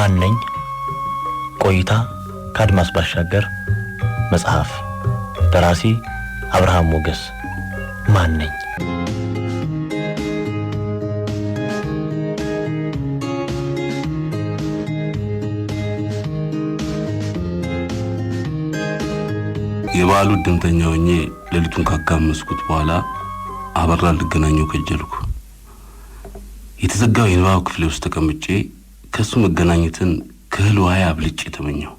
ማነኝ ቆይታ ከአድማስ ባሻገር መጽሐፍ ደራሲ አብርሃም ሞገስ ማነኝ የባሉ ድምተኛ ሆኜ ለሊቱን ካካመስኩት በኋላ አበራ ልገናኘው ከጀልኩ የተዘጋው የንባብ ክፍሌ ውስጥ ተቀምጬ ከሱ መገናኘትን ከህልዋይ አብልጬ ተመኘው።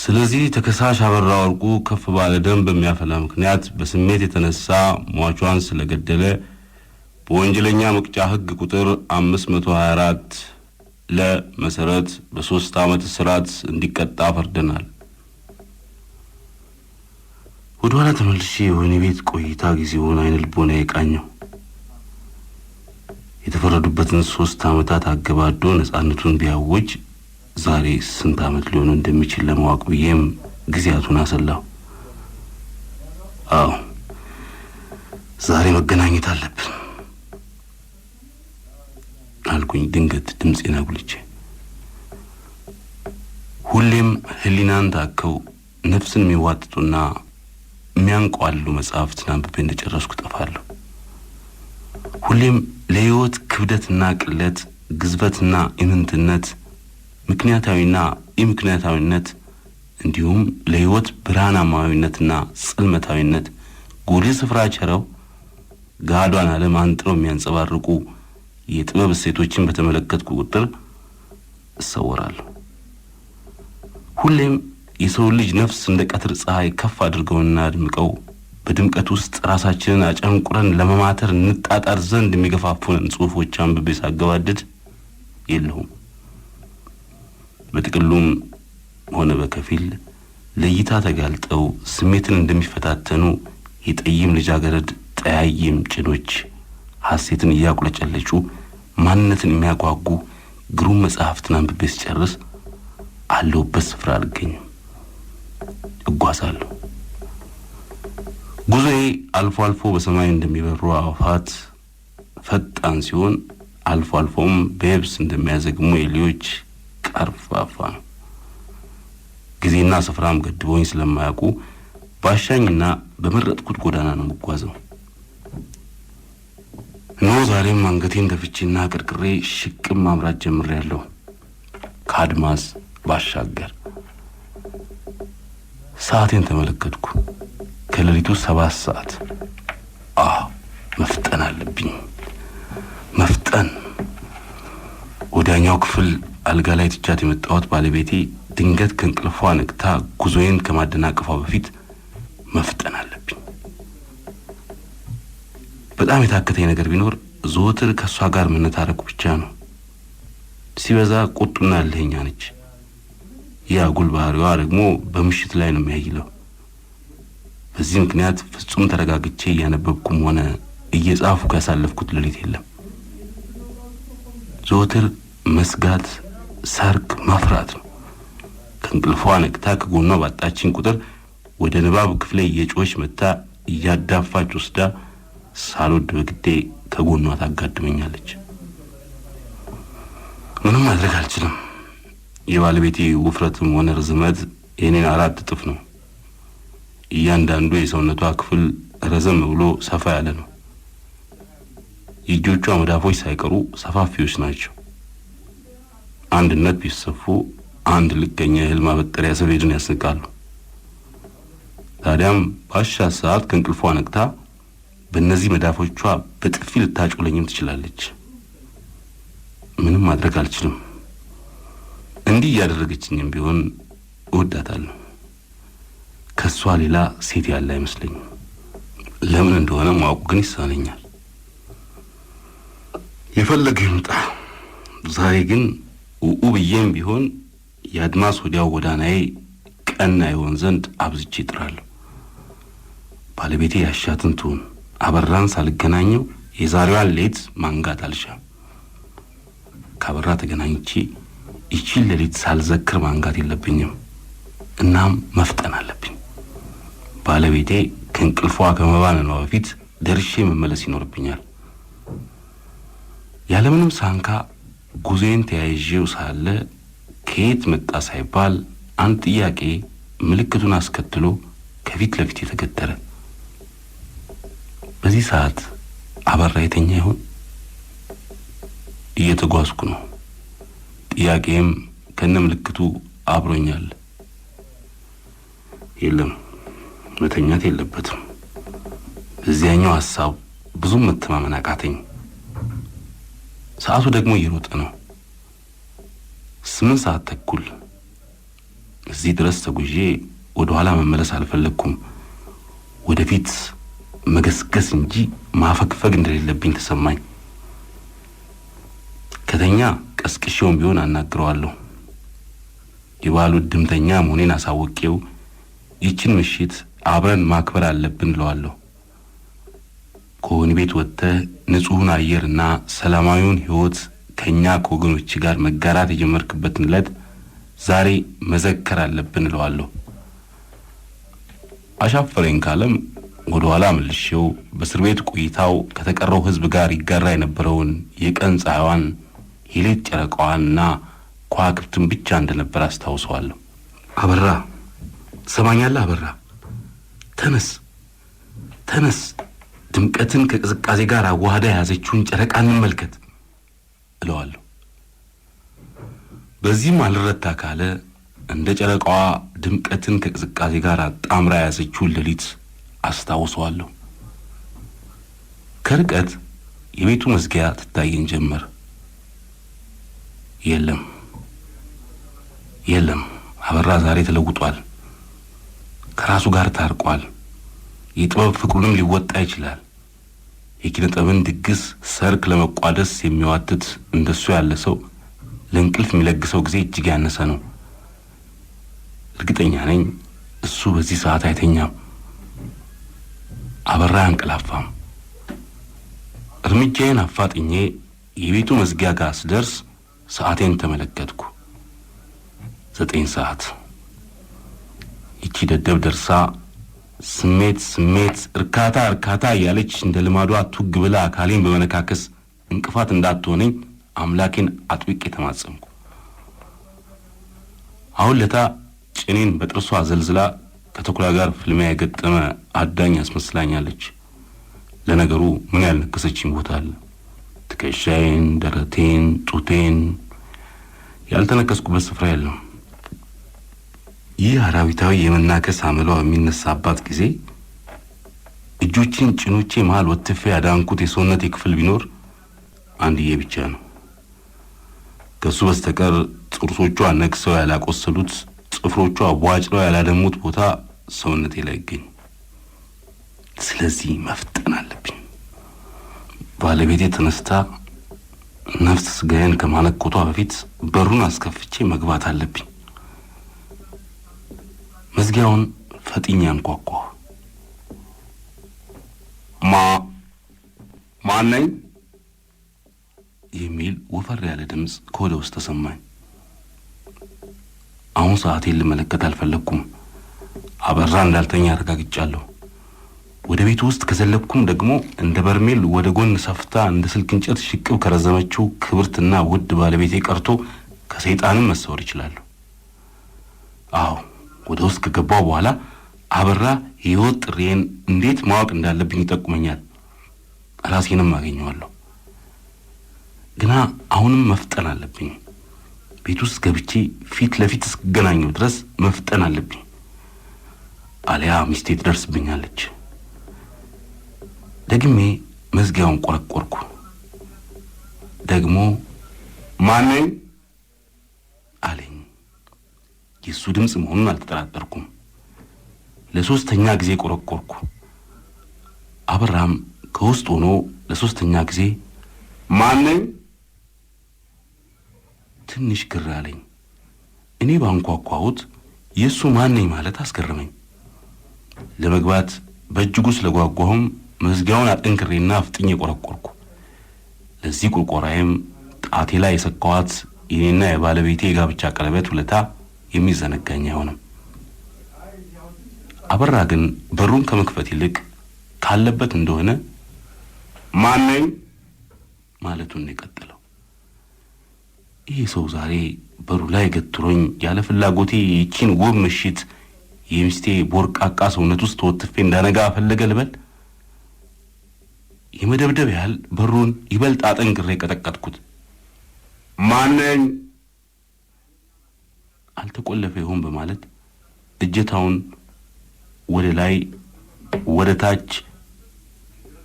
ስለዚህ ተከሳሽ አበራ ወርቁ ከፍ ባለ ደም በሚያፈላ ምክንያት በስሜት የተነሳ ሟቿን ስለገደለ በወንጀለኛ መቅጫ ህግ ቁጥር 524 ለመሰረት በ3 ዓመት እስራት እንዲቀጣ ፈርደናል። ወደኋላ ተመልሼ ወህኒ ቤት ቆይታ ጊዜውን አይነ ልቦና የቃኘው የተፈረዱበትን 3 ዓመታት አገባዶ ነፃነቱን ቢያውጅ ዛሬ ስንት ዓመት ሊሆን እንደሚችል ለማወቅ ብዬም ጊዜያቱን አሰላው። አዎ ዛሬ መገናኘት አለብን አልኩኝ ድንገት ድምጼን አጉልቼ። ሁሌም ህሊናን ታከው ነፍስን የሚዋጥጡና የሚያንቋሉ መጽሐፍትን አንብቤ እንደጨረስኩ ጠፋለሁ። ሁሌም ለህይወት ክብደትና ቅለት ግዝበትና ኢምንትነት ምክንያታዊና ኢምክንያታዊነት እንዲሁም ለህይወት ብርሃናማዊነትና ጽልመታዊነት ጉልህ ስፍራ ቸረው ጋዷን ዓለም አንጥረው የሚያንጸባርቁ የጥበብ እሴቶችን በተመለከትኩ ቁጥር እሰወራለሁ። ሁሌም የሰው ልጅ ነፍስ እንደ ቀትር ፀሐይ ከፍ አድርገውና አድምቀው በድምቀት ውስጥ ራሳችንን አጨንቁረን ለመማተር እንጣጣር ዘንድ የሚገፋፉን ጽሑፎች አንብቤ ሳገባድድ የለውም። በጥቅሉም ሆነ በከፊል ለእይታ ተጋልጠው ስሜትን እንደሚፈታተኑ የጠይም ልጃገረድ ጠያይም ጭኖች ሐሴትን እያቁለጨለጩ ማንነትን የሚያጓጉ ግሩም መጽሐፍትን አንብቤ ስጨርስ አለሁበት ስፍራ አልገኝም፣ እጓዛለሁ። ጉዞዬ አልፎ አልፎ በሰማይ እንደሚበሩ አዋፋት ፈጣን ሲሆን አልፎ አልፎም በየብስ እንደሚያዘግሙ ኤሊዎች ቀርፋፋ ነው። ጊዜና ስፍራም ገድቦኝ ስለማያውቁ ባሻኝና በመረጥኩት ጎዳና ነው የምጓዘው። እነሆ ዛሬም አንገቴን ደፍቼና ቅርቅሬ ሽቅም ማምራት ጀምሬያለሁ ከአድማስ ባሻገር። ሰዓቴን ተመለከትኩ። ከሌሊቱ 7 ሰዓት። መፍጠን አለብኝ፣ መፍጠን። ወዲያኛው ክፍል አልጋ ላይ ትቻት የመጣሁት ባለቤቴ ድንገት ከእንቅልፏ ነቅታ ጉዞዬን ከማደናቀፏ በፊት መፍጠን አለብኝ። በጣም የታከተኝ ነገር ቢኖር ዘወትር ከሷ ጋር መነታረኩ ብቻ ነው። ሲበዛ ቁጡና እልህኛ ነች። የአጉል ባህሪዋ ደግሞ በምሽት ላይ ነው የሚያይለው። በዚህ ምክንያት ፍጹም ተረጋግቼ እያነበብኩም ሆነ እየጻፍኩ ያሳለፍኩት ሌሊት የለም። ዘወትር መስጋት፣ ሰርክ፣ መፍራት ነው። ከእንቅልፏ ነቅታ ከጎኗ ባጣችን ቁጥር ወደ ንባብ ክፍሌ እየጮኸች መታ እያዳፋች ወስዳ ሳልወድ በግዴ ከጎኗ ታጋድመኛለች። ምንም ማድረግ አልችልም። የባለቤቴ ውፍረትም ሆነ ርዝመት የኔን 4 እጥፍ ነው። እያንዳንዱ የሰውነቷ ክፍል ረዘም ብሎ ሰፋ ያለ ነው። የእጆቿ መዳፎች ሳይቀሩ ሰፋፊዎች ናቸው። አንድነት ቢሰፉ አንድ ልቀኛ የእህል ማበጠሪያ ሰፌድን ያስንቃሉ። ታዲያም ባሻት ሰዓት ከእንቅልፏ ነቅታ በእነዚህ መዳፎቿ በጥፊ ልታጮለኝም ትችላለች። ምንም ማድረግ አልችልም። እንዲህ እያደረገችኝም ቢሆን እወዳታለሁ። ከሷ ሌላ ሴት ያለ አይመስለኝም። ለምን እንደሆነ ማወቁ ግን ይሳነኛል። የፈለገ ይምጣ። ዛሬ ግን ብዬም ቢሆን የአድማስ ወዲያው ጎዳናዬ ቀና ይሆን ዘንድ አብዝቼ እጥራለሁ። ባለቤቴ ያሻትን ትሁን። አበራን ሳልገናኘው የዛሬዋን ሌት ማንጋት አልሻም። ካበራ ተገናኝቼ ይቺን ሌሊት ሳልዘክር ማንጋት የለብኝም። እናም መፍጠን አለብኝ። ባለቤቴ ከእንቅልፏ ከመባነኗ በፊት ደርሼ መመለስ ይኖርብኛል። ያለምንም ሳንካ ጉዜን ተያይዤው ሳለ ከየት መጣ ሳይባል አንድ ጥያቄ ምልክቱን አስከትሎ ከፊት ለፊት የተገተረ። በዚህ ሰዓት አበራ የተኛ ይሆን? እየተጓዝኩ ነው። ጥያቄም ከነ ምልክቱ አብሮኛል። የለም መተኛት የለበትም። በዚያኛው ሐሳብ ብዙም መተማመን አቃተኝ። ሰዓቱ ደግሞ እየሮጠ ነው። 8 ሰዓት ተኩል። እዚህ ድረስ ተጉዤ ወደ ኋላ መመለስ አልፈለኩም። ወደፊት መገስገስ እንጂ ማፈግፈግ እንደሌለብኝ ተሰማኝ። ከተኛ ቀስቅሼውም ቢሆን አናግረዋለሁ። የባሉ ድምተኛ መሆኔን አሳውቄው ይችን ምሽት አብረን ማክበር አለብን እለዋለሁ። ከወህኒ ቤት ወጥተህ ንጹሑን አየርና ሰላማዊውን ሕይወት ከኛ ከወገኖች ጋር መጋራት የጀመርክበትን ዕለት ዛሬ መዘከር አለብን እለዋለሁ። አሻፈረኝ ካለም ወደ ኋላ መልሼው በእስር ቤት ቆይታው ከተቀረው ሕዝብ ጋር ይጋራ የነበረውን የቀን ፀሐይዋን የሌት ጨረቃዋንና ከዋክብትን ብቻ እንደነበር አስታውሰዋለሁ። አበራ ሰማኛለህ? አበራ ተነስ ተነስ፣ ድምቀትን ከቅዝቃዜ ጋር አዋህዳ የያዘችውን ጨረቃ እንመልከት እለዋለሁ። በዚህም አልረታ ካለ እንደ ጨረቃዋ ድምቀትን ከቅዝቃዜ ጋር አጣምራ የያዘችውን ሌሊት አስታውሰዋለሁ። ከርቀት የቤቱ መዝጊያ ትታየኝ ጀመር። የለም አበራ ዛሬ ተለውጧል። ከራሱ ጋር ታርቋል። የጥበብ ፍቅሩንም ሊወጣ ይችላል። የኪነ ጥበብን ድግስ ሰርክ ለመቋደስ የሚዋትት እንደሱ ያለ ሰው ለእንቅልፍ የሚለግሰው ጊዜ እጅግ ያነሰ ነው። እርግጠኛ ነኝ እሱ በዚህ ሰዓት አይተኛም። አበራ አንቀላፋም። እርምጃዬን አፋጥኜ የቤቱ መዝጊያ ጋር ስደርስ ሰዓቴን ተመለከትኩ። 9 ሰዓት። ይቺ ደደብ ደርሳ ስሜት እርካታ እያለች እንደ ልማዷ ቱግ ብላ አካሌን በመነካከስ እንቅፋት እንዳትሆነኝ አምላኬን አጥብቄ ተማጸንኩ። አሁን ለታ ጭኔን በጥርሷ ዘልዝላ ከተኩላ ጋር ፍልሚያ የገጠመ አዳኝ አስመስላኛለች። ለነገሩ ምን ያልነከሰችኝ ቦታ አለ? ትከሻዬን፣ ደረቴን፣ ጡቴን ያልተነከስኩበት ስፍራ የለም። ይህ አራዊታዊ የመናከስ አመሏ የሚነሳባት ጊዜ እጆችን ጭኖቼ መሃል ወጥፌ ያዳንኩት የሰውነቴ ክፍል ቢኖር አንድዬ ብቻ ነው። ከሱ በስተቀር ጥርሶቿ ነክሰው ያላቆሰሉት፣ ጽፍሮቿ ቧጭረው ያላደሙት ቦታ ሰውነቴ ላይ ይገኝ። ስለዚህ መፍጠን አለብኝ። ባለቤቴ ተነስታ ነፍስ ስጋዬን ከማነቆቷ በፊት በሩን አስከፍቼ መግባት አለብኝ። መዝጊያውን ፈጥኜ አንኳኳሁ። ማን ነኝ የሚል ወፈር ያለ ድምፅ ከወደ ውስጥ ተሰማኝ። አሁን ሰዓቴን ልመለከት አልፈለግኩም። አበራ እንዳልተኛ አረጋግጫለሁ። ወደ ቤቱ ውስጥ ከዘለብኩም ደግሞ እንደ በርሜል ወደ ጎን ሰፍታ እንደ ስልክ እንጨት ሽቅብ ከረዘመችው ክብርትና ውድ ባለቤቴ ቀርቶ ከሰይጣንም መሰወር ይችላል። አዎ ወደ ውስጥ ከገባው በኋላ አበራ የህይወት ጥሬን እንዴት ማወቅ እንዳለብኝ ይጠቁመኛል። ራሴንም አገኘዋለሁ። ግና አሁንም መፍጠን አለብኝ። ቤት ውስጥ ገብቼ ፊት ለፊት እስከገናኘው ድረስ መፍጠን አለብኝ። አሊያ ሚስቴ ትደርስብኛለች። ደግሜ መዝጊያውን ቆረቆርኩ። ደግሞ ማን ነኝ አለኝ። የሱ ድምፅ መሆኑን አልተጠራጠርኩም። ለሶስተኛ ጊዜ ቆረቆርኩ። አበራም ከውስጥ ሆኖ ለሶስተኛ ጊዜ ማን ነኝ? ትንሽ ግር አለኝ። እኔ ባንኳኳሁት የሱ ማን ነኝ ማለት አስገረመኝ። ለመግባት በእጅጉ ስለጓጓሁም መዝጊያውን አጠንክሬና አፍጥኜ ቆረቆርኩ። ለዚህ ቁርቆራዬም ጣቴ ላይ የሰካዋት የኔና የባለቤቴ ጋብቻ ቀለበት ውለታ የሚዘነጋኝ አይሆንም። አበራ ግን በሩን ከመክፈት ይልቅ ካለበት እንደሆነ ማን ነኝ ማለቱን የቀጠለው። ይህ ሰው ዛሬ በሩ ላይ ገትሮኝ ያለ ፍላጎቴ ይቺን ውብ ምሽት የሚስቴ ቦርቃቃ ሰውነት ውስጥ ተወትፌ እንዳነጋ ፈለገ ልበል? የመደብደብ ያህል በሩን ይበልጥ አጠንክሬ ቀጠቀጥኩት። ማነኝ? አልተቆለፈ ይሆን በማለት እጀታውን ወደ ላይ ወደ ታች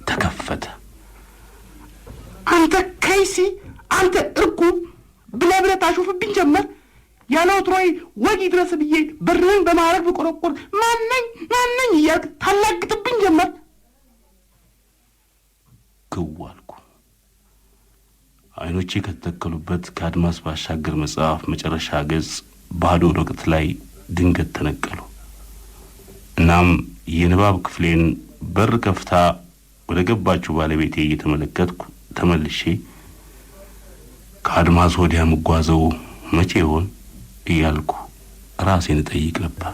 ተከፈተ። አንተ ከይሲ፣ አንተ እርጉም ብለህ ታሾፍብኝ ጀመር። ያለ ወትሮዬ ወግ ድረስ ብዬ በርህን በማረግ ብቆረቆር ማነኝ እያልክ ታላግጥብኝ ጀመር። ክው አልኩ። አይኖቼ ከተተከሉበት ከአድማስ ባሻገር መጽሐፍ መጨረሻ ገጽ ባዶ ወረቀት ላይ ድንገት ተነቀሉ። እናም የንባብ ክፍሌን በር ከፍታ ወደ ገባችው ባለቤቴ እየተመለከትኩ ተመልሼ ከአድማስ ወዲያ መጓዘው መቼ ይሆን እያልኩ ራሴን እጠይቅ ነበር።